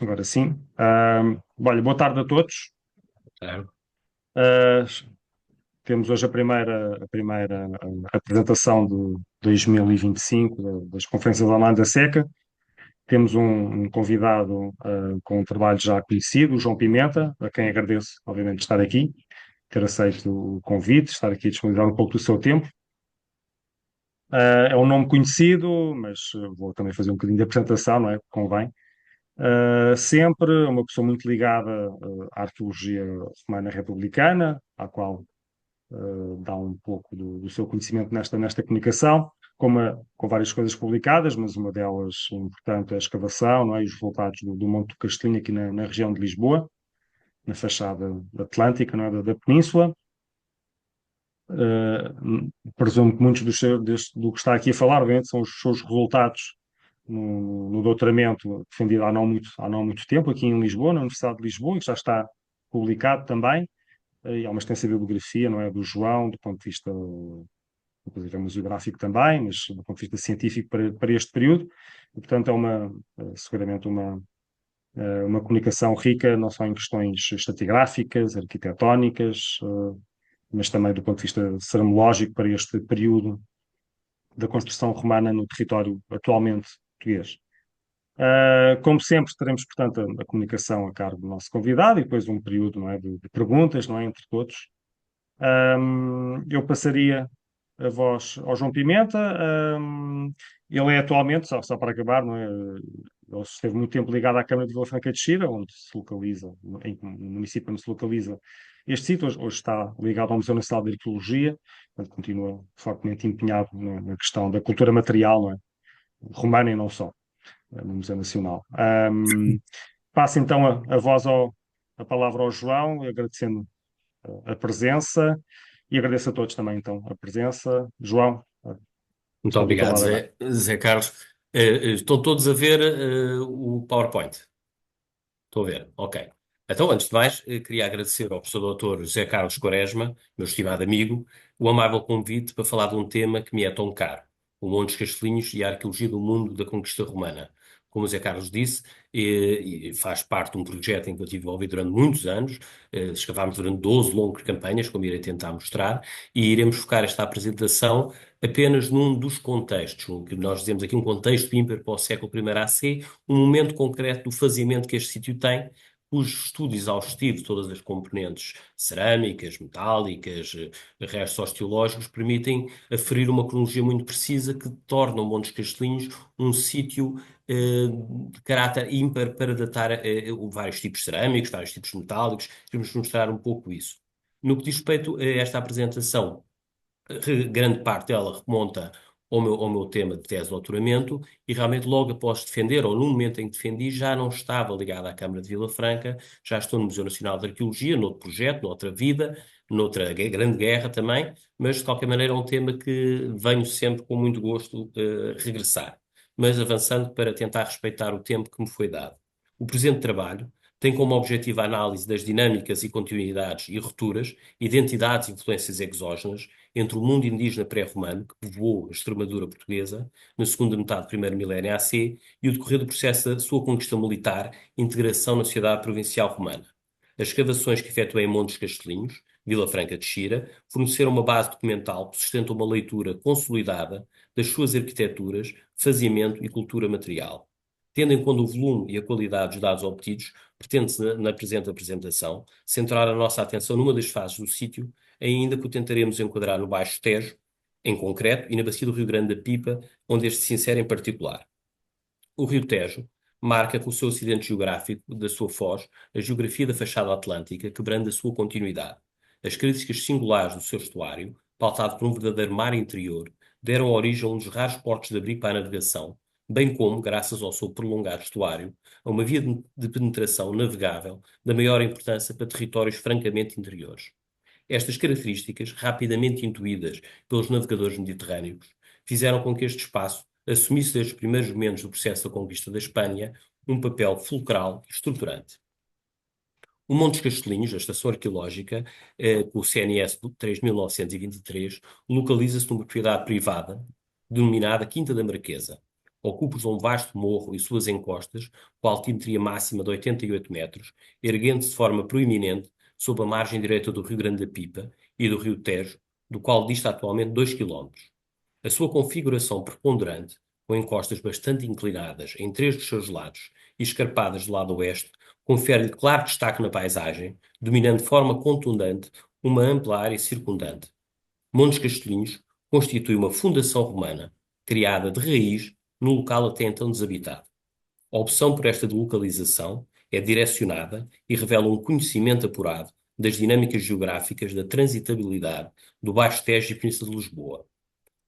Agora sim. Olha, boa tarde a todos. Claro. Ah, temos hoje a primeira apresentação de 2025 das conferências online da SECA. Temos um convidado com um trabalho já conhecido, o João Pimenta, a quem agradeço, obviamente, estar aqui, ter aceito o convite, estar aqui a disponibilizar um pouco do seu tempo. É um nome conhecido, mas vou também fazer um bocadinho de apresentação, não é? Convém. Sempre uma pessoa muito ligada à arqueologia romana republicana, à qual dá um pouco do seu conhecimento nesta comunicação, com várias coisas publicadas, mas uma delas importante é a escavação, não é? E os resultados do Monte do Castelinho aqui na região de Lisboa, na fachada atlântica, não é? Da Península. Presumo que muitos do que está aqui a falar, obviamente, são os seus resultados no doutoramento defendido há não muito tempo, aqui em Lisboa, na Universidade de Lisboa, que já está publicado também. E há uma extensa bibliografia, não é, do João, do ponto de vista, inclusive, museográfico também, mas do ponto de vista científico para este período. E, portanto, seguramente uma comunicação rica, não só em questões estratigráficas, arquitetónicas, mas também do ponto de vista ceramológico para este período da construção romana no território atualmente português. Como sempre, teremos, portanto, a comunicação a cargo do nosso convidado e depois um período, não é, de perguntas, não é, entre todos. Eu passaria a voz ao João Pimenta. Ele é atualmente, só para acabar, não é? Ele esteve muito tempo ligado à Câmara de Vila Franca de Xira, onde se localiza, no município onde se localiza este sítio. Hoje está ligado ao Museu Nacional de Arqueologia, portanto, continua fortemente empenhado na questão da cultura material, não é? Romana e não só, no Museu Nacional. Passo então a palavra ao João, agradecendo a presença e agradeço a todos também então a presença. João, Muito estou do teu obrigado, lado agora. Zé Carlos. Estão todos a ver o PowerPoint? Estou a ver, ok. Então, antes de mais, queria agradecer ao professor doutor José Carlos Quaresma, meu estimado amigo, o amável convite para falar de um tema que me é tão caro, o Montes Castelinhos e a arqueologia do mundo da conquista romana. Como o José Carlos disse, e faz parte de um projeto em que eu estive envolvido durante muitos anos, escavámos durante 12 longas campanhas, como irei tentar mostrar, e iremos focar esta apresentação apenas num dos contextos, o que nós dizemos aqui um contexto ímpar para o século I AC, um momento concreto do fazimento que este sítio tem, cujo estudo exaustivo de todas as componentes cerâmicas, metálicas, restos osteológicos, permitem aferir uma cronologia muito precisa que torna o Montes Castelinhos um sítio de caráter ímpar para datar vários tipos cerâmicos, vários tipos metálicos. Vamos mostrar um pouco isso. No que diz respeito a esta apresentação, grande parte dela remonta ao meu tema de tese de doutoramento e realmente logo após defender, ou no momento em que defendi, já não estava ligado à Câmara de Vila Franca, já estou no Museu Nacional de Arqueologia, noutro projeto, noutra vida, noutra grande guerra também, mas de qualquer maneira é um tema que venho sempre com muito gosto regressar. Mas avançando para tentar respeitar o tempo que me foi dado. O presente trabalho tem como objetivo a análise das dinâmicas e continuidades e rupturas, identidades e influências exógenas entre o mundo indígena pré-romano, que povoou a Extremadura portuguesa, na segunda metade do primeiro milénio AC, e o decorrer do processo da sua conquista militar e integração na sociedade provincial romana. As escavações que efetuei em Montes Castelinhos, Vila Franca de Xira, forneceram uma base documental que sustenta uma leitura consolidada das suas arquiteturas, faziamento e cultura material. Tendo em conta o volume e a qualidade dos dados obtidos, pretende-se, na presente apresentação, centrar a nossa atenção numa das fases do sítio, ainda que o tentaremos enquadrar no Baixo Tejo, em concreto, e na bacia do Rio Grande da Pipa, onde este se insere em particular. O Rio Tejo marca com o seu acidente geográfico da sua foz a geografia da fachada atlântica, quebrando a sua continuidade. As características singulares do seu estuário, pautado por um verdadeiro mar interior, deram origem a um dos raros portos de abrigo para a navegação, bem como, graças ao seu prolongado estuário, a uma via de penetração navegável da maior importância para territórios francamente interiores. Estas características, rapidamente intuídas pelos navegadores mediterrâneos, fizeram com que este espaço assumisse desde os primeiros momentos do processo da conquista da Espanha um papel fulcral e estruturante. O Montes Castelinhos, a estação arqueológica, com o CNS 3923, localiza-se numa propriedade privada, denominada Quinta da Marquesa. ocupa um vasto morro e suas encostas, com altimetria máxima de 88 metros, erguendo-se de forma proeminente sob a margem direita do Rio Grande da Pipa e do Rio Tejo, do qual dista atualmente 2 quilómetros. A sua configuração preponderante, com encostas bastante inclinadas em três dos seus lados e escarpadas do lado oeste, confere-lhe claro destaque na paisagem, dominando de forma contundente uma ampla área circundante. Montes Castelinhos constitui uma fundação romana, criada de raiz no local até então desabitado. A opção por esta localização é direcionada e revela um conhecimento apurado das dinâmicas geográficas da transitabilidade do Baixo Tejo e Península de Lisboa.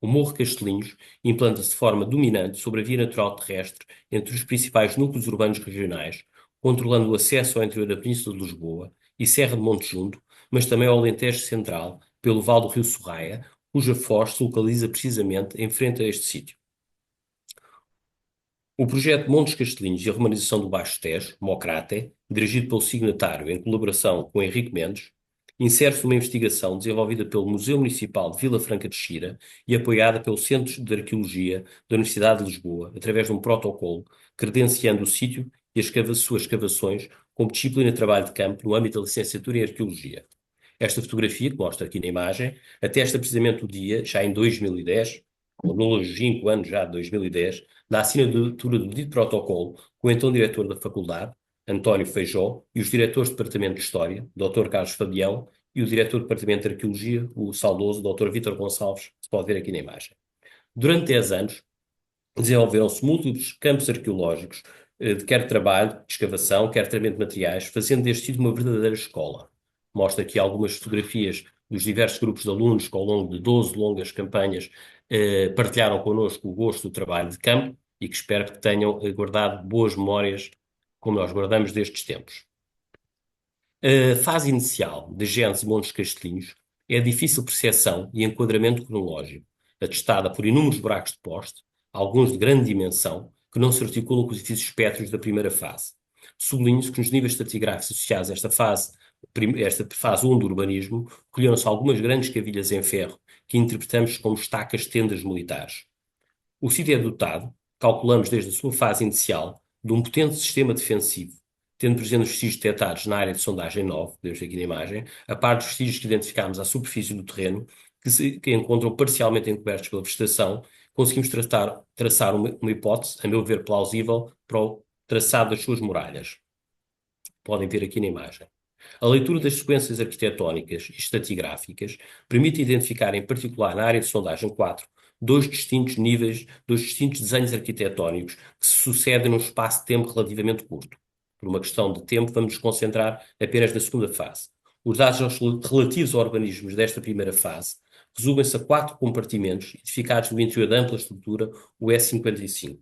O Morro Castelinhos implanta-se de forma dominante sobre a via natural terrestre entre os principais núcleos urbanos regionais, controlando o acesso ao interior da Península de Lisboa e Serra de Monte Junto, mas também ao Alentejo Central, pelo vale do Rio Sorraia, cuja foz se localiza precisamente em frente a este sítio. O projeto Montes Castelinhos e a Romanização do Baixo Tejo, Mocrate, dirigido pelo signatário em colaboração com Henrique Mendes, insere-se numa investigação desenvolvida pelo Museu Municipal de Vila Franca de Xira e apoiada pelo Centro de Arqueologia da Universidade de Lisboa, através de um protocolo credenciando o sítio e as suas escavações como disciplina de trabalho de campo no âmbito da licenciatura em Arqueologia. Esta fotografia, que mostra aqui na imagem, atesta precisamente o dia, já em 2010, ou nos longínquo ano já de 2010, da assinatura do dito protocolo com o então diretor da faculdade, António Feijó, e os diretores do Departamento de História, Dr. Carlos Fabião, e o diretor do Departamento de Arqueologia, o saudoso Dr. Vítor Gonçalves, que se pode ver aqui na imagem. Durante 10 anos, desenvolveram-se múltiplos campos arqueológicos, de quer trabalho, escavação, quer tratamento de materiais, fazendo deste sítio uma verdadeira escola. Mostra aqui algumas fotografias dos diversos grupos de alunos que ao longo de 12 longas campanhas partilharam connosco o gosto do trabalho de campo e que espero que tenham guardado boas memórias como nós guardamos destes tempos. A fase inicial de Gênese Montes Castelinhos é a difícil percepção e enquadramento cronológico, atestada por inúmeros buracos de poste, alguns de grande dimensão, que não se articulam com os edifícios espétreos da primeira fase. Sublinho-se que nos níveis estratigráficos associados a esta fase 1 do urbanismo, colheram-se algumas grandes cavilhas em ferro, que interpretamos como estacas tendas militares. O sítio é dotado, calculamos desde a sua fase inicial, de um potente sistema defensivo, tendo presente os vestígios detectados na área de sondagem 9, vemos aqui na imagem, a par dos vestígios que identificámos à superfície do terreno, que encontram parcialmente encobertos pela vegetação, conseguimos traçar uma hipótese, a meu ver plausível, para o traçado das suas muralhas. Podem ver aqui na imagem. A leitura das sequências arquitetónicas e estratigráficas permite identificar, em particular na área de sondagem 4, dois distintos desenhos arquitetónicos que se sucedem num espaço de tempo relativamente curto. Por uma questão de tempo, vamos nos concentrar apenas na segunda fase. Os dados relativos aos urbanismos desta primeira fase resumem-se a 4 compartimentos edificados no interior da ampla estrutura, o S55.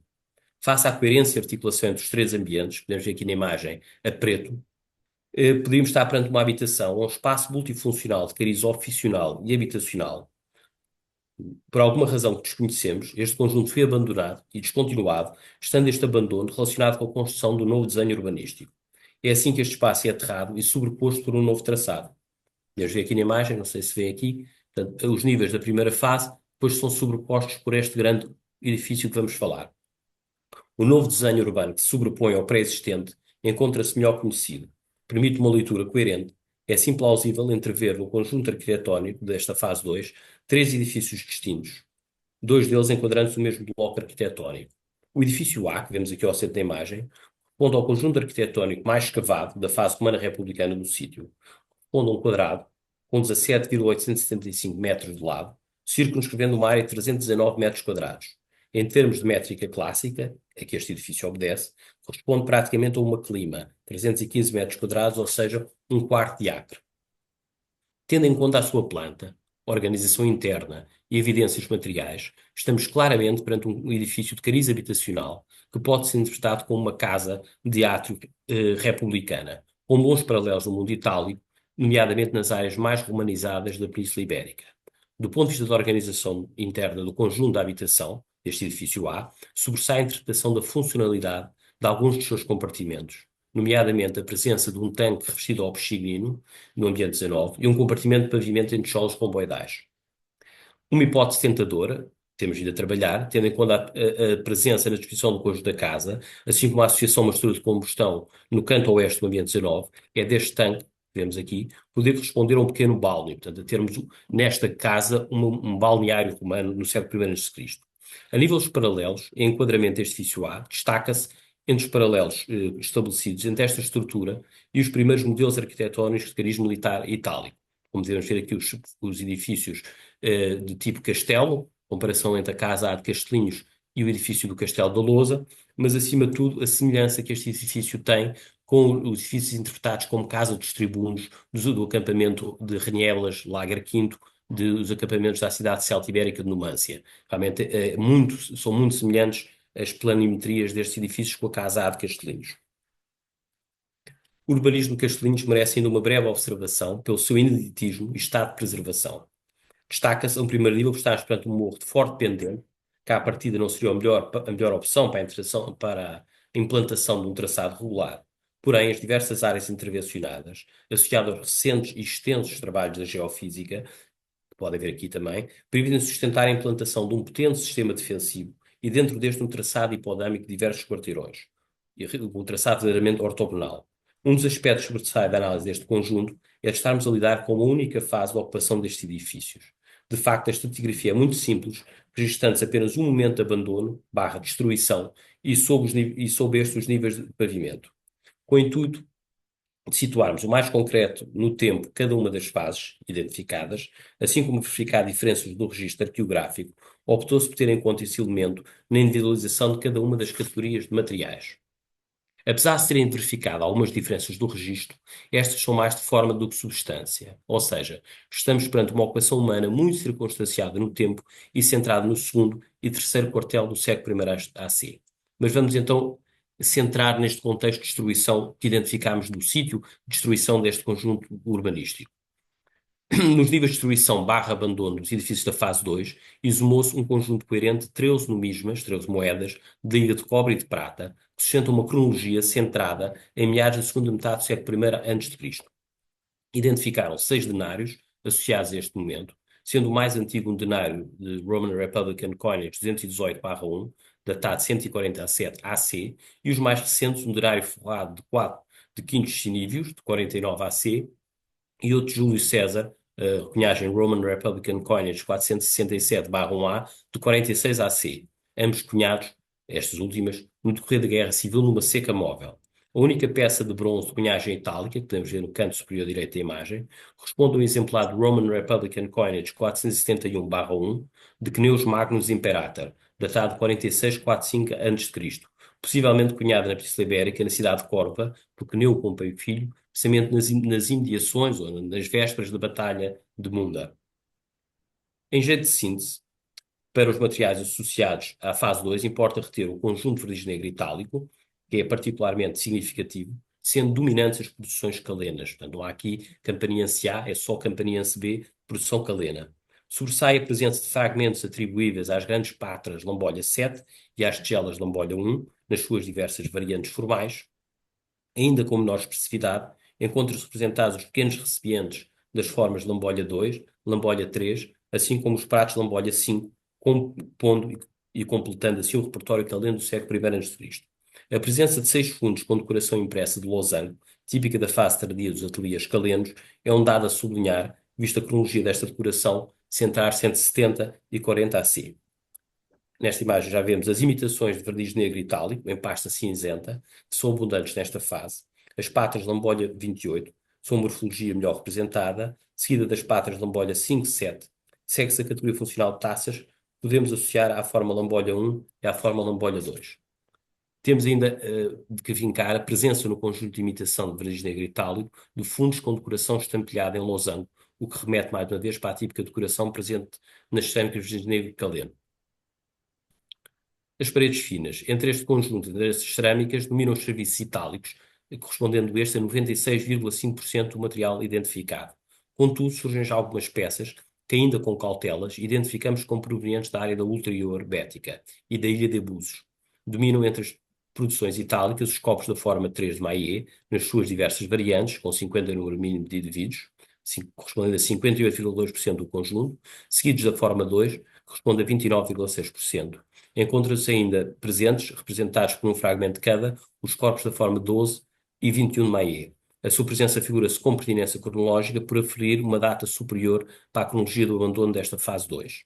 Face à coerência e articulação entre os três ambientes, podemos ver aqui na imagem a preto, poderíamos estar perante uma habitação ou um espaço multifuncional de cariz oficinal e habitacional. Por alguma razão que desconhecemos, este conjunto foi abandonado e descontinuado, estando este abandono relacionado com a construção do novo desenho urbanístico. É assim que este espaço é aterrado e sobreposto por um novo traçado. Podemos ver aqui na imagem, não sei se vê aqui, portanto, os níveis da primeira fase depois são sobrepostos por este grande edifício que vamos falar. O novo desenho urbano que se sobrepõe ao pré-existente encontra-se melhor conhecido, permite uma leitura coerente, é assim plausível entrever no conjunto arquitetónico desta fase 2 três edifícios distintos, dois deles enquadrando-se no mesmo bloco arquitetónico. O edifício A, que vemos aqui ao centro da imagem, responde ao conjunto arquitetónico mais escavado da fase romana republicana do sítio. Responde a um quadrado com 17,875 metros de lado, circunscrevendo uma área de 319 metros quadrados. Em termos de métrica clássica, a que este edifício obedece, corresponde praticamente a uma clima, 315 metros quadrados, ou seja, um quarto de acre. Tendo em conta a sua planta, organização interna e evidências materiais, estamos claramente perante um edifício de cariz habitacional que pode ser interpretado como uma casa de átrio republicana, com bons paralelos no mundo itálico, nomeadamente nas áreas mais romanizadas da Península Ibérica. Do ponto de vista da organização interna do conjunto da habitação, deste edifício A, sobressai a interpretação da funcionalidade de alguns dos seus compartimentos, nomeadamente a presença de um tanque revestido ao pechiguino no ambiente 19 e um compartimento de pavimento entre solos romboidais. Uma hipótese tentadora, temos vindo a trabalhar, tendo em conta a presença na descrição do conjunto da casa, assim como a associação a uma estrutura de combustão no canto oeste do ambiente 19, é deste tanque, que vemos aqui, poder responder a um pequeno balneário, portanto, a termos nesta casa um balneário romano no século I a.C. A nível dos paralelos, em enquadramento deste edifício A, destaca-se entre os paralelos estabelecidos entre esta estrutura e os primeiros modelos arquitetónicos de cariz militar itálico. Como devemos ver aqui os edifícios de tipo castelo, comparação entre a Casa A de Castelinhos e o edifício do Castelo da Lousa, mas acima de tudo a semelhança que este edifício tem com os edifícios interpretados como Casa dos Tribunos, do acampamento de Renieblas, Lager Quinto, dos acampamentos da cidade celta ibérica de Numância. Realmente são muito semelhantes as planimetrias destes edifícios com a Casa A de Castelinhos. O urbanismo de Castelinhos merece ainda uma breve observação pelo seu ineditismo e estado de preservação. Destaca-se, a um primeiro nível, que estamos perante um morro de forte pendente, que à partida não seria a melhor opção para a implantação de um traçado regular. Porém, as diversas áreas intervencionadas, associadas aos recentes e extensos trabalhos da geofísica, que podem ver aqui também, permitem sustentar a implantação de um potente sistema defensivo e dentro deste um traçado hipodâmico de diversos quarteirões, e um traçado verdadeiramente ortogonal. Um dos aspectos que sobressai da análise deste conjunto é de estarmos a lidar com uma única fase de ocupação destes edifícios. De facto, a estratigrafia é muito simples, registando-se apenas um momento de abandono, barra destruição, e sob estes os níveis de pavimento. Com o intuito de situarmos o mais concreto no tempo cada uma das fases identificadas, assim como verificar diferenças do registro arqueográfico, optou-se por ter em conta esse elemento na individualização de cada uma das categorias de materiais. Apesar de serem verificadas algumas diferenças do registro, estas são mais de forma do que substância, ou seja, estamos perante uma ocupação humana muito circunstanciada no tempo e centrada no segundo e terceiro quartel do século I AC. Mas vamos então centrar neste contexto de destruição que identificamos do sítio, destruição deste conjunto urbanístico. Nos níveis de destruição barra abandono dos edifícios da fase 2, exumou-se um conjunto coerente de 13 numismas, 13 moedas, de liga de cobre e de prata, que sustentam uma cronologia centrada em meados da segunda metade do século I a.C. Identificaram 6 denários associados a este momento, sendo o mais antigo um denário de Roman Republican Coinage 218/1, datado 147 AC, e os mais recentes um denário forrado de quintos cinívios, de 49 AC, e outro Júlio César, cunhagem Roman Republican Coinage 467/1A, de 46 AC, ambos cunhados, estas últimas, no decorrer da Guerra Civil numa seca móvel. A única peça de bronze de cunhagem itálica, que podemos ver no canto superior direito da imagem, corresponde a um exemplar de Roman Republican Coinage 471/1, de Cneus Magnus Imperator, datado de 46/45 a.C., possivelmente cunhada na Península Ibérica, na cidade de Córdoba, por Cneu Pompeu Filho, precisamente nas imediações ou nas vésperas da Batalha de Munda. Em jeito de síntese, para os materiais associados à fase 2, importa reter o conjunto verdigem-negro itálico, que é particularmente significativo, sendo dominantes as produções calenas. Portanto, não há aqui campaniense A, é só campaniense B, produção calena. Sobressai a presença de fragmentos atribuíveis às grandes patras Lambolha 7 e às tigelas Lambolha 1, nas suas diversas variantes formais. Ainda com menor expressividade, encontram-se representados os pequenos recipientes das formas de Lambolha 2, Lambolha 3, assim como os pratos de Lambolha 5, compondo e completando assim o repertório caleno do século I a.C. A presença de 6 fundos com decoração impressa de losango, típica da fase tardia dos ateliês calenos, é um dado a sublinhar, vista a cronologia desta decoração, centrar-se entre 70 e 40 AC. Nesta imagem já vemos as imitações de verniz negro itálico, em pasta cinzenta, que são abundantes nesta fase. As patas de Lambolha 28 são a morfologia melhor representada, seguida das patas de Lambolha 5 e 7. Segue-se a categoria funcional de taças, que podemos associar à forma Lambolha 1 e à forma Lambolha 2. Temos ainda de que vincar a presença no conjunto de imitação de verniz negro itálico de fundos com decoração estampilhada em losango, o que remete mais uma vez para a típica decoração presente nas cerâmicas de verniz negro caleno. As paredes finas. Entre este conjunto de cerâmicas dominam os serviços itálicos, correspondendo este a 96,5% do material identificado. Contudo, surgem já algumas peças que, ainda com cautelas, identificamos como provenientes da área da ulterior bética e da ilha de Abusos. Dominam entre as produções itálicas os copos da forma 3 de Maillet, nas suas diversas variantes, com 50 número mínimo de indivíduos, correspondendo a 58,2% do conjunto, seguidos da forma 2, que responde a 29,6%. Encontram-se ainda presentes, representados por um fragmento de cada, os corpos da forma 12 e 21 de Maillet. A sua presença figura-se com pertinência cronológica por aferir uma data superior para a cronologia do abandono desta fase 2.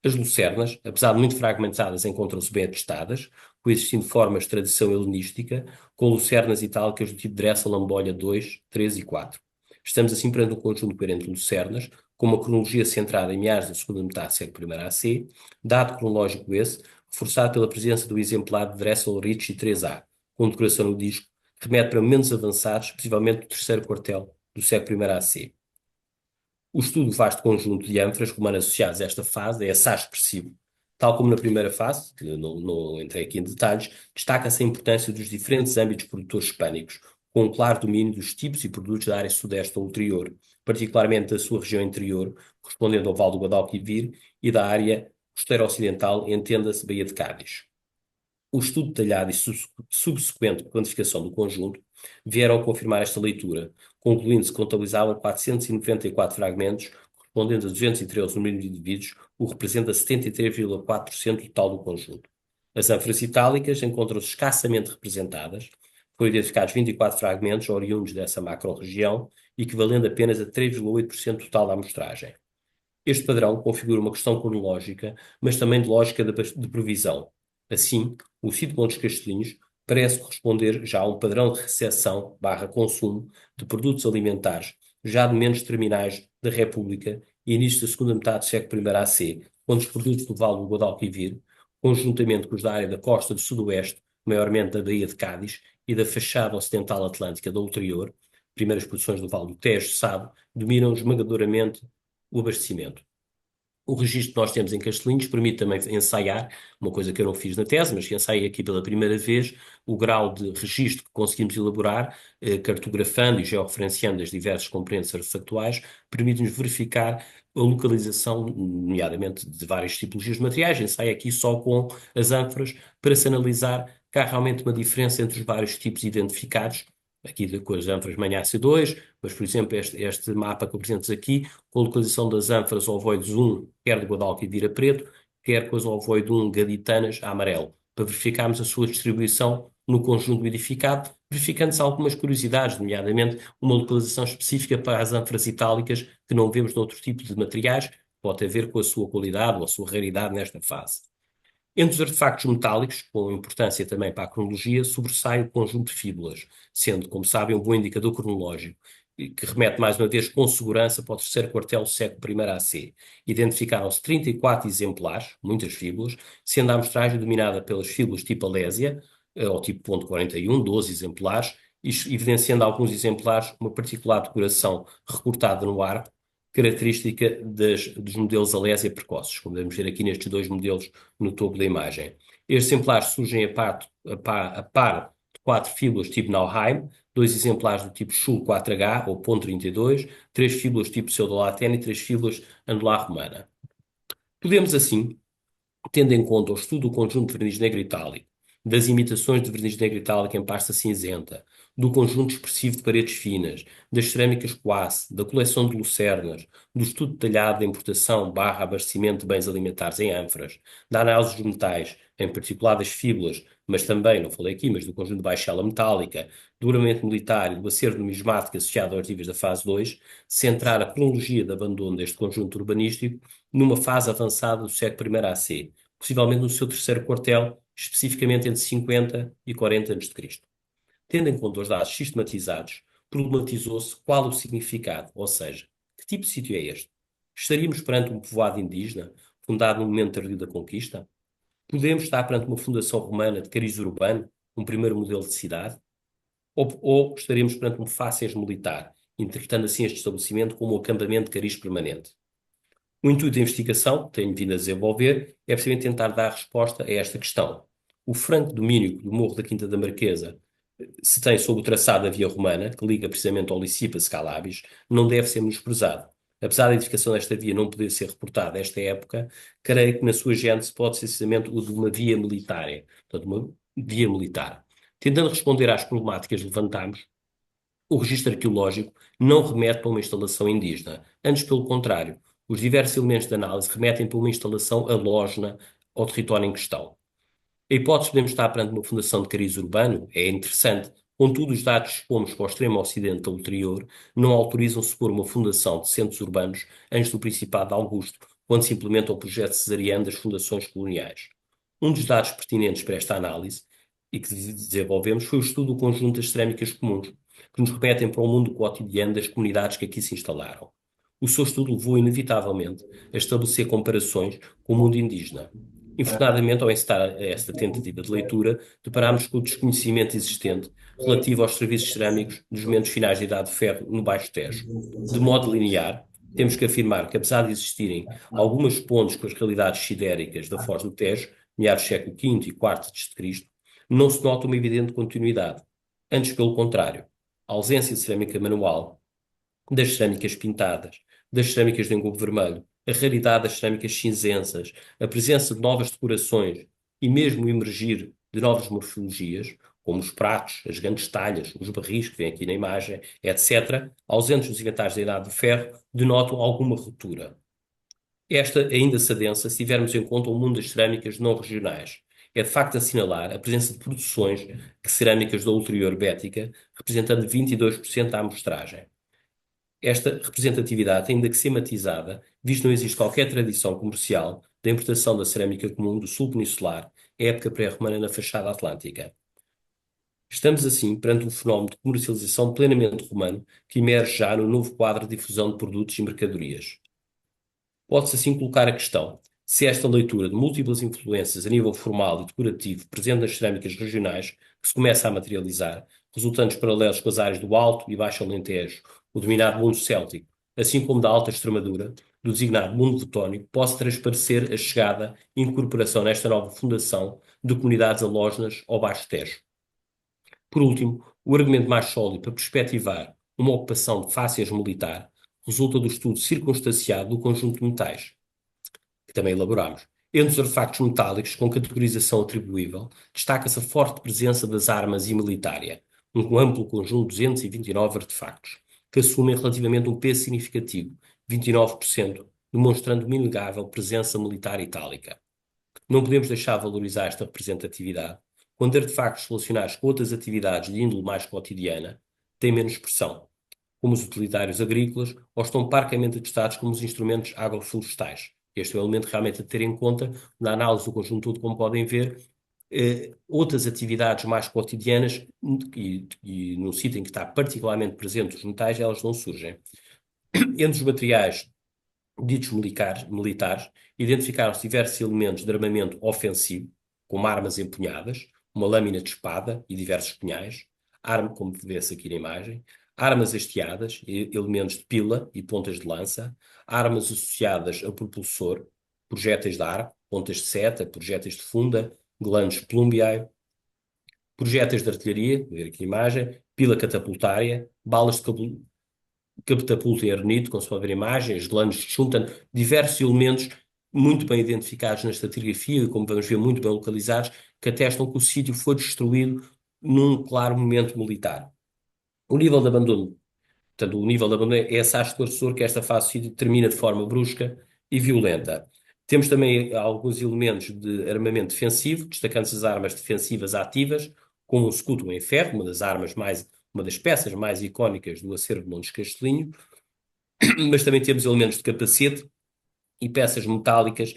As lucernas, apesar de muito fragmentadas, encontram-se bem atestadas, coexistindo formas de tradição helenística, com lucernas itálicas do tipo Dressa Lambolha 2, 3 e 4. Estamos assim perante um conjunto coerente de lucernas, com uma cronologia centrada em meados da segunda metade do século I AC, dado cronológico esse, reforçado pela presença do exemplar de Dressel Ricci 3A, com decoração no disco, que remete para momentos avançados, possivelmente do terceiro quartel do século I AC. O estudo do vasto conjunto de ânforas romanas associadas a esta fase é assaz expressivo. Tal como na primeira fase, que não entrei aqui em detalhes, destaca-se a importância dos diferentes âmbitos produtores hispânicos, com um claro domínio dos tipos e produtos da área sudeste ou ulterior, particularmente da sua região interior, correspondendo ao Vale do Guadalquivir, e da área costeira ocidental, entenda-se Baía de Cádiz. O estudo detalhado e subsequente quantificação do conjunto vieram a confirmar esta leitura, concluindo-se que contabilizavam 494 fragmentos, correspondendo a 213 número de indivíduos, o que representa 73,4% do total do conjunto. As ânforas itálicas encontram-se escassamente representadas, foram identificados 24 fragmentos oriundos dessa macro-região, equivalendo apenas a 3,8% do total da amostragem. Este padrão configura uma questão cronológica, mas também de lógica de previsão. Assim, o sítio Montes Castelinhos parece corresponder já a um padrão de recepção/consumo de produtos alimentares já de menos terminais da República e início da segunda metade do século I AC, quando os produtos do Vale do Guadalquivir, conjuntamente com os da área da costa do sudoeste, maiormente da Baía de Cádiz e da fachada ocidental atlântica da ulterior, primeiras posições do Vale do Tejo, Sado, dominam esmagadoramente o abastecimento. O registro que nós temos em Castelinhos permite também ensaiar, uma coisa que eu não fiz na tese, mas que ensaiei aqui pela primeira vez, o grau de registro que conseguimos elaborar, cartografando e georreferenciando as diversas componentes artefactuais, permite-nos verificar a localização, nomeadamente de várias tipologias de materiais. Ensaio aqui só com as ânforas, para se analisar que há realmente uma diferença entre os vários tipos identificados, aqui com as ânforas Manhã C2, mas, por exemplo, este mapa que apresento aqui, com a localização das ânforas ovoides 1, quer de Guadalquivir a preto, quer com as ovoides 1 gaditanas a amarelo, para verificarmos a sua distribuição no conjunto edificado, verificando-se algumas curiosidades, nomeadamente uma localização específica para as ânforas itálicas que não vemos noutro tipo de materiais, pode ter a ver com a sua qualidade ou a sua raridade nesta fase. Entre os artefactos metálicos, com importância também para a cronologia, sobressai o conjunto de fíbulas, sendo, como sabem, um bom indicador cronológico, que remete mais uma vez com segurança para o terceiro quartel do século I AC. Identificaram-se 34 exemplares, muitas fíbulas, sendo a amostragem dominada pelas fíbulas tipo Alésia, ou tipo ponto 41, 12 exemplares, evidenciando alguns exemplares uma particular decoração recortada no arco, característica dos modelos Alésia precoces, como podemos ver aqui nestes dois modelos no topo da imagem. Estes exemplares surgem a par de 4 fíbulas tipo Nauheim, 2 exemplares do tipo Schul 4H ou ponto 32, 3 fíbulas tipo Pseudolatene e 3 fíbulas anular romana. Podemos assim, tendo em conta o estudo do conjunto de verniz negro itálico, das imitações de verniz negro itálico em pasta cinzenta, do conjunto expressivo de paredes finas, das cerâmicas Coace, da coleção de lucernas, do estudo detalhado da importação/abastecimento de bens alimentares em ânforas, da análise dos metais, em particular das fíbulas, mas também, não falei aqui, mas do conjunto de baixela metálica, do armamento militar e do acervo numismático associado aos níveis da fase 2, centrar a cronologia de abandono deste conjunto urbanístico numa fase avançada do século I AC, possivelmente no seu terceiro quartel, especificamente entre 50 e 40 a.C. Tendo em conta os dados sistematizados, problematizou-se qual o significado, ou seja, que tipo de sítio é este? Estaríamos perante um povoado indígena, fundado no momento tardio da conquista? Podemos estar perante uma fundação romana de cariz urbano, um primeiro modelo de cidade? Ou estaremos perante um facies militar, interpretando assim este estabelecimento como um acampamento de cariz permanente? O intuito da investigação, que tenho vindo a desenvolver, é precisamente tentar dar resposta a esta questão. O franco domínio do Morro da Quinta da Marquesa se tem sobre o traçado da via romana, que liga precisamente ao Licipas Calabis, não deve ser menosprezado. Apesar da edificação desta via não poder ser reportada nesta época, creio que na sua gênese pode ser precisamente o de uma via militar, portanto, uma via militar. Tentando responder às problemáticas que levantamos, o registro arqueológico não remete para uma instalação indígena. Antes, pelo contrário, Os diversos elementos de análise remetem para uma instalação halógena ao território em questão. A hipótese de podemos estar perante uma fundação de cariz urbano é interessante, contudo, os dados que expomos para o extremo ocidente da ulterior não autorizam supor uma fundação de centros urbanos antes do Principado de Augusto, quando se implementa o projeto cesariano das fundações coloniais. Um dos dados pertinentes para esta análise e que desenvolvemos foi o estudo do conjunto das cerâmicas comuns, que nos remetem para o mundo cotidiano das comunidades que aqui se instalaram. O seu estudo levou, inevitavelmente, a estabelecer comparações com o mundo indígena. Infortunadamente, ao encetar esta tentativa de leitura, deparámos com o desconhecimento existente relativo aos serviços cerâmicos dos momentos finais da Idade de Ferro no Baixo Tejo. De modo linear, temos que afirmar que, apesar de existirem algumas pontes com as realidades sidéricas da Foz do Tejo, meados do século V e IV a.C., não se nota uma evidente continuidade. Antes, pelo contrário, a ausência de cerâmica manual, das cerâmicas pintadas, das cerâmicas de engobo vermelho, a raridade das cerâmicas cinzensas, a presença de novas decorações e mesmo o emergir de novas morfologias, como os pratos, as grandes talhas, os barris que vêm aqui na imagem, etc., ausentes dos inventários da Idade do Ferro, denotam alguma ruptura. Esta ainda se adensa se tivermos em conta o mundo das cerâmicas não regionais. É de facto assinalar a presença de produções de cerâmicas da ulterior bética, representando 22% da amostragem. Esta representatividade tem ainda que ser matizada, visto que não existe qualquer tradição comercial da importação da cerâmica comum do sul peninsular, época pré-romana na fachada atlântica. Estamos, assim, perante um fenómeno de comercialização plenamente romano que emerge já no novo quadro de difusão de produtos e mercadorias. Pode-se assim colocar a questão se esta leitura de múltiplas influências a nível formal e decorativo presente nas cerâmicas regionais que se começa a materializar, resultantes paralelos com as áreas do Alto e Baixo Alentejo, o dominado mundo céltico, assim como da Alta Extremadura, do designado mundo votónico, possa transparecer a chegada e incorporação nesta nova fundação de comunidades halógenas ao Baixo Tejo. Por último, o argumento mais sólido para perspectivar uma ocupação de fácias militar resulta do estudo circunstanciado do conjunto de metais, que também elaborámos. Entre os artefactos metálicos com categorização atribuível, destaca-se a forte presença das armas e militária, um amplo conjunto de 229 artefactos, que assumem relativamente um peso significativo, 29%, demonstrando uma inegável presença militar itálica. Não podemos deixar de valorizar esta representatividade quando artefactos relacionados com outras atividades de índole mais cotidiana têm menos expressão, como os utilitários agrícolas, ou estão parcamente atestados como os instrumentos agroflorestais. Este é um elemento realmente a ter em conta na análise do conjunto todo, como podem ver. Outras atividades mais cotidianas e no sítio em que está particularmente presente os metais, elas não surgem. Entre os materiais ditos militares, identificaram-se diversos elementos de armamento ofensivo, como armas empunhadas, uma lâmina de espada e diversos punhais, como vê-se aqui na imagem, armas hasteadas, elementos de pila e pontas de lança, armas associadas a propulsor, projéteis de arco, pontas de seta, projéteis de funda, glandes plumbiae, projéteis de artilharia, ver aqui a imagem, pila catapultária, balas de catapulta em arenito, como se pode ver a imagem, as glandes de Schutten, diversos elementos muito bem identificados na estratigrafia e, como vamos ver, muito bem localizados, que atestam que o sítio foi destruído num claro momento militar. O nível de abandono, portanto, o nível de abandono é assaz esclarecedor que esta fase do sítio termina de forma brusca e violenta. Temos também alguns elementos de armamento defensivo, destacando-se as armas defensivas ativas, como o escudo em ferro, uma das peças mais icónicas do acervo de Montes Castelinho, mas também temos elementos de capacete e peças metálicas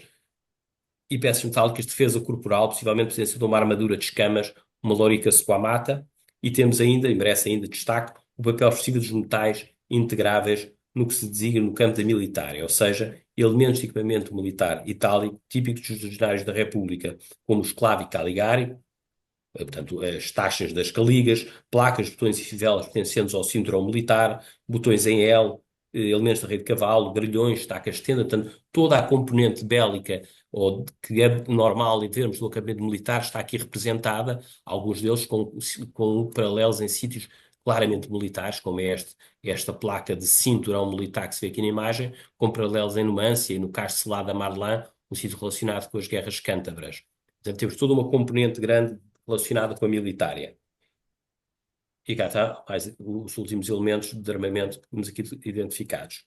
de defesa corporal, possivelmente presença de uma armadura de escamas, uma lorica squamata, e temos ainda, e merece ainda destaque, o papel expressivo dos metais integráveis no que se designa no campo da militária, ou seja, elementos de equipamento militar itálico típicos dos legionários da República, como os clavi caligari, portanto, as taxas das caligas, placas, botões e fivelas pertencentes ao cinturão militar, botões em L, elementos de rei de cavalo, grelhões, estacas de tenda, portanto, toda a componente bélica ou que é normal em termos de locamento militar está aqui representada, alguns deles com paralelos em sítios claramente militares, como esta placa de cinturão militar que se vê aqui na imagem, com paralelos em Numância e no Cais Selado da Marlã, um sítio relacionado com as guerras cântabras. Portanto, temos toda uma componente grande relacionada com a militária. E cá está mais os últimos elementos de armamento que temos aqui identificados.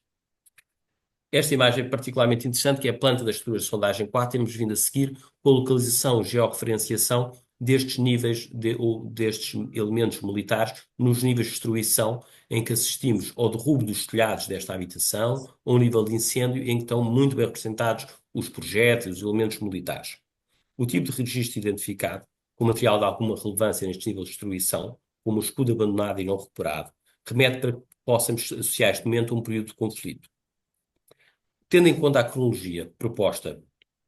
Esta imagem é particularmente interessante, que é a planta das estruturas de sondagem 4. Temos vindo a seguir com a localização, georreferenciação destes níveis, ou destes elementos militares, nos níveis de destruição, em que assistimos ao derrubo dos telhados desta habitação, a um nível de incêndio em que estão muito bem representados os projéteis, os elementos militares. O tipo de registro identificado, com material de alguma relevância neste nível de destruição, como o escudo abandonado e não recuperado, remete para que possamos associar este momento a um período de conflito. Tendo em conta a cronologia proposta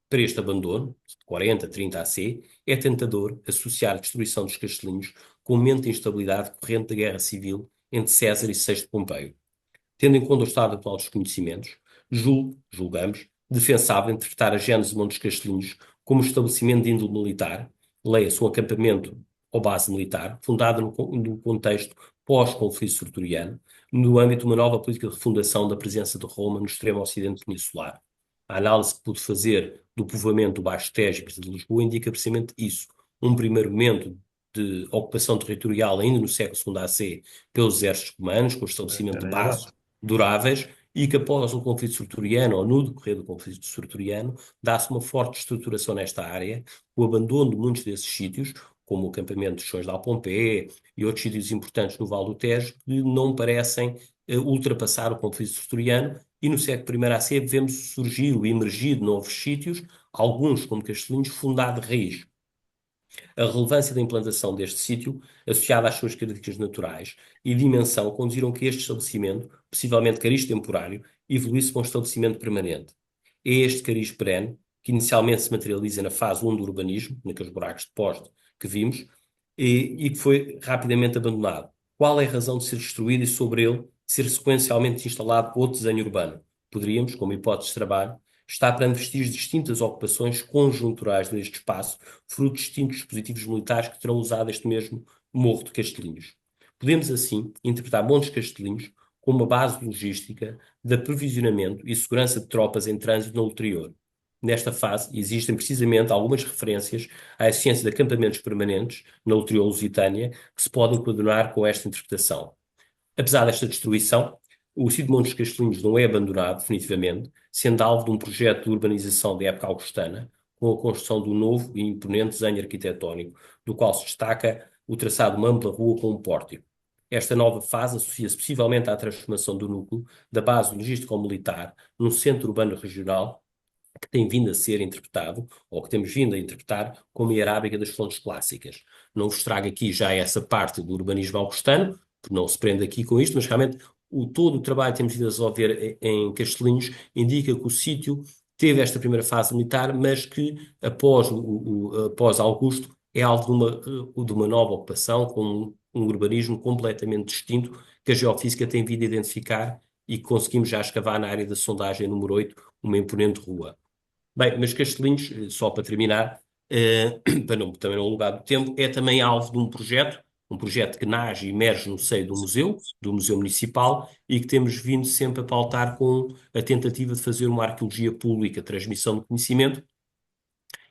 para este abandono, 40, 30 AC, é tentador associar a destruição dos castelinhos com o momento de instabilidade decorrente da Guerra Civil entre César e Sexto Pompeio. Tendo em conta o estado atual dos conhecimentos, julgamos, defensável interpretar a gênese de Montes Castelinhos como estabelecimento de índole militar, leia-se um acampamento ou base militar, fundado no contexto pós-conflito sertoriano, no âmbito de uma nova política de refundação da presença de Roma no extremo ocidente peninsular. A análise que pude fazer do povoamento do Baixo Tejo e de Lisboa indica precisamente isso. Um primeiro momento de ocupação territorial ainda no século II AC pelos exércitos romanos, com o estabelecimento de Era bases exato. duráveis, e que após o conflito sertoriano, ou no decorrer do conflito sertoriano, dá-se uma forte estruturação nesta área, o abandono de muitos desses sítios, como o acampamento de Chões de Alpompé e outros sítios importantes no Val do Tejo, que não parecem ultrapassar o conflito sertoriano, e no século I AC vemos surgir o emergir de novos sítios, alguns como Castelinhos, fundado de raiz. A relevância da implantação deste sítio, associada às suas características naturais e dimensão, conduziram que este estabelecimento, possivelmente cariz temporário, evoluísse para um estabelecimento permanente. É este cariz perene, que inicialmente se materializa na fase 1 do urbanismo, naqueles buracos de poste que vimos, e que foi rapidamente abandonado. Qual é a razão de ser destruído e sobre ele ser sequencialmente instalado outro desenho urbano? Poderíamos, como hipótese de trabalho, estar perante vestígios de distintas ocupações conjunturais deste espaço, fruto de distintos dispositivos militares que terão usado este mesmo Morro de Castelinhos. Podemos, assim, interpretar Montes Castelinhos como uma base logística de aprovisionamento e segurança de tropas em trânsito no ulterior. Nesta fase, existem precisamente algumas referências à existência de acampamentos permanentes na ulterior Lusitânia que se podem coordenar com esta interpretação. Apesar desta destruição, o sítio de Montes Castelinhos não é abandonado definitivamente, sendo alvo de um projeto de urbanização da época augustana, com a construção de um novo e imponente desenho arquitetónico, do qual se destaca o traçado de uma ampla rua com um pórtico. Esta nova fase associa-se possivelmente à transformação do núcleo da base logístico-militar num centro urbano regional que tem vindo a ser interpretado, ou que temos vindo a interpretar, como a hierábrica das fontes clássicas. Não vos trago aqui já essa parte do urbanismo augustano, porque não se prende aqui com isto, mas realmente todo o trabalho que temos vindo a desenvolver em Castelinhos indica que o sítio teve esta primeira fase militar, mas que após Augusto é alvo de uma nova ocupação, com um urbanismo completamente distinto, que a geofísica tem vindo a identificar e que conseguimos já escavar na área da sondagem número 8, uma imponente rua. Bem, mas Castelinhos, só para terminar, para também não alugar do tempo, é também alvo de um projeto que nasce e emerge no seio do Museu Municipal, e que temos vindo sempre a pautar com a tentativa de fazer uma arqueologia pública, transmissão de conhecimento,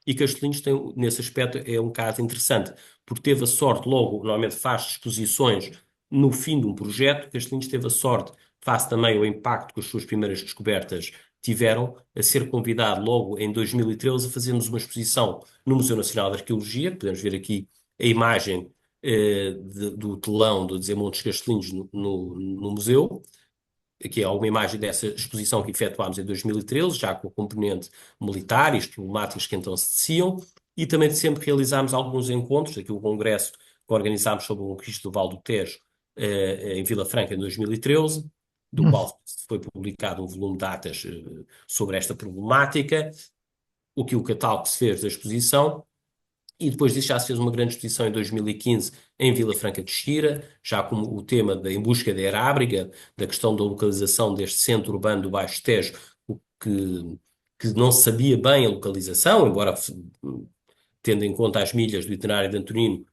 e Castelinhos tem, nesse aspecto, é um caso interessante, porque teve a sorte, logo, normalmente faz exposições no fim de um projeto. Castelinhos teve a sorte, face também ao impacto que as suas primeiras descobertas tiveram, a ser convidado logo em 2013 a fazermos uma exposição no Museu Nacional de Arqueologia. Podemos ver aqui a imagem do telão do Dizer Montes Castelinhos no museu. Aqui é alguma imagem dessa exposição que efetuámos em 2013, já com a componente militar e as problemáticas que então se teciam, e também sempre realizámos alguns encontros, aqui o congresso que organizámos sobre o registro do Val do Tejo, em Vila Franca, em 2013, do qual foi publicado um volume de atas sobre esta problemática, o catálogo que se fez da exposição. E depois disso já se fez uma grande exposição em 2015 em Vila Franca de Xira, já como o tema da Em Busca da Erábriga, da questão da localização deste centro urbano do Baixo Tejo, o que não se sabia bem a localização, embora tendo em conta as milhas do itinerário de Antonino,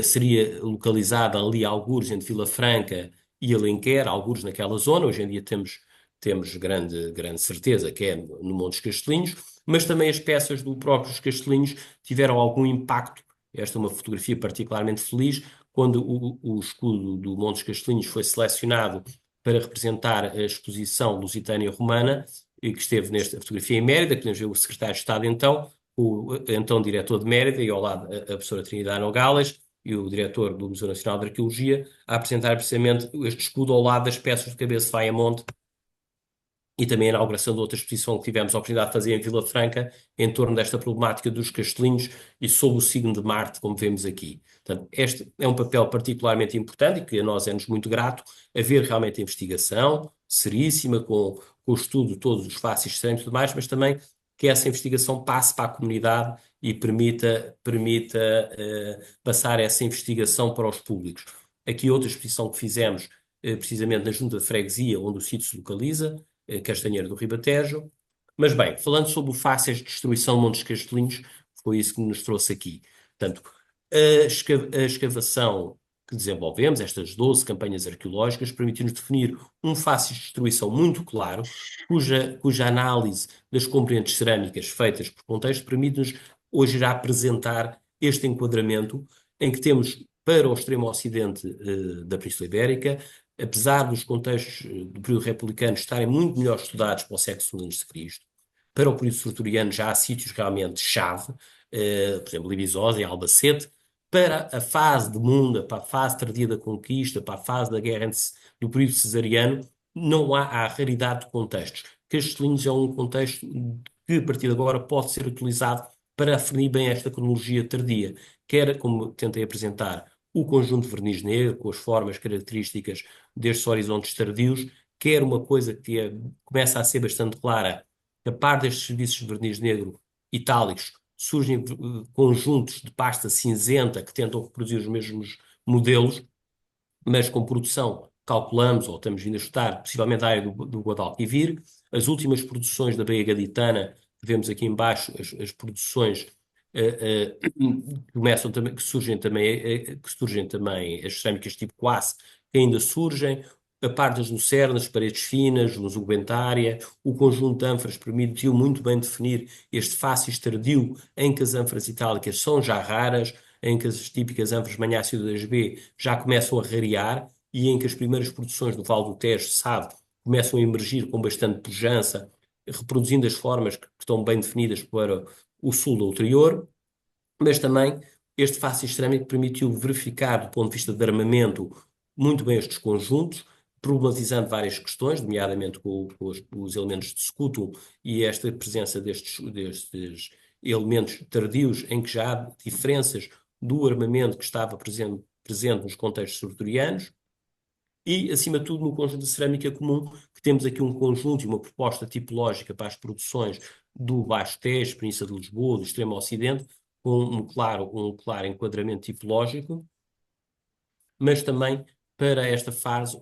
seria localizada ali algures entre Vila Franca e Alenquer, algures naquela zona. Hoje em dia temos grande certeza que é no Montes Castelinhos, mas também as peças do próprios Castelinhos tiveram algum impacto. Esta é uma fotografia particularmente feliz, quando o escudo do Montes Castelinhos foi selecionado para representar a exposição Lusitânia Romana. que esteve nesta fotografia em Mérida. Podemos ver o secretário de Estado então, o então diretor de Mérida, e ao lado a professora Trinidade Nogales e o diretor do Museu Nacional de Arqueologia, a apresentar precisamente este escudo ao lado das peças de cabeça de Faia-Monte, e também a inauguração de outra exposição que tivemos a oportunidade de fazer em Vila Franca, em torno desta problemática dos castelinhos e sob o signo de Marte, como vemos aqui. Portanto, este é um papel particularmente importante e que a nós é-nos muito grato, haver realmente a investigação seríssima, com o estudo de todos os fáceis extremos e tudo mais, mas também que essa investigação passe para a comunidade e permita passar essa investigação para os públicos. Aqui outra exposição que fizemos, precisamente na Junta de Freguesia, onde o sítio se localiza, Castanheira do Ribatejo. Mas bem, falando sobre o fáceis de destruição de Montes Castelinhos, foi isso que nos trouxe aqui. Portanto, a escavação que desenvolvemos, estas 12 campanhas arqueológicas, permitiu-nos definir um fácil de destruição muito claro, cuja análise das componentes cerâmicas feitas por contexto permite-nos hoje já apresentar este enquadramento em que temos para o extremo ocidente da Península Ibérica, apesar dos contextos do período republicano estarem muito melhor estudados para o século II a.C., para o período sertoriano já há sítios realmente chave, por exemplo, Libisosa e Albacete, para a fase de Munda, para a fase tardia da conquista, para a fase da guerra do período cesariano, não há raridade de contextos. Castelinhos é um contexto que, a partir de agora, pode ser utilizado para aferir bem esta cronologia tardia, quer, como tentei apresentar, o conjunto de verniz negro, com as formas características destes horizontes tardios, quer uma coisa que começa a ser bastante clara, a par destes serviços de verniz negro itálicos, surgem conjuntos de pasta cinzenta que tentam reproduzir os mesmos modelos, mas com produção, calculamos, ou estamos vindo a estudar, possivelmente a área do Guadalquivir. As últimas produções da Baía Gaditana, que vemos aqui embaixo, as produções começam também, que surgem também as cerâmicas tipo Quace, que ainda surgem, a parte das lucernas, paredes finas, luz ungüentária, o conjunto de ânforas permitiu muito bem definir este fácis tardio, em que as ânforas itálicas são já raras, em que as típicas ânforas Magnácio 2B já começam a rarear, e em que as primeiras produções do Val do Tejo, Sado, começam a emergir com bastante pujança, reproduzindo as formas que estão bem definidas para o sul do ulterior, mas também este fácil cerâmico permitiu verificar, do ponto de vista de armamento, muito bem estes conjuntos, problematizando várias questões, nomeadamente com os elementos de scutum e esta presença destes elementos tardios, em que já há diferenças do armamento que estava presente nos contextos sertorianos. E, acima de tudo, no conjunto de cerâmica comum, que temos aqui um conjunto e uma proposta tipológica para as produções do Baixo Tejo, Península de Lisboa, do Extremo Ocidente, com um claro enquadramento tipológico, mas também para esta fase,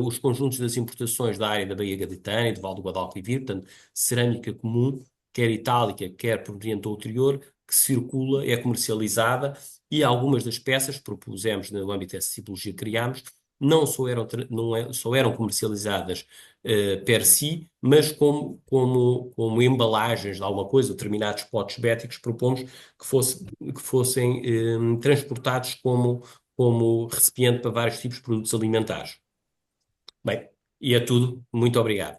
os conjuntos das importações da área da Baía Gaditana e do Val do Guadalquivir, portanto, cerâmica comum, quer itálica, quer proveniente do ulterior, que circula, é comercializada, e algumas das peças que propusemos no âmbito dessa tipologia que criámos só eram comercializadas per si, mas como embalagens de alguma coisa, determinados potes béticos, propomos que fossem transportados como recipiente para vários tipos de produtos alimentares. Bem, e é tudo. Muito obrigado.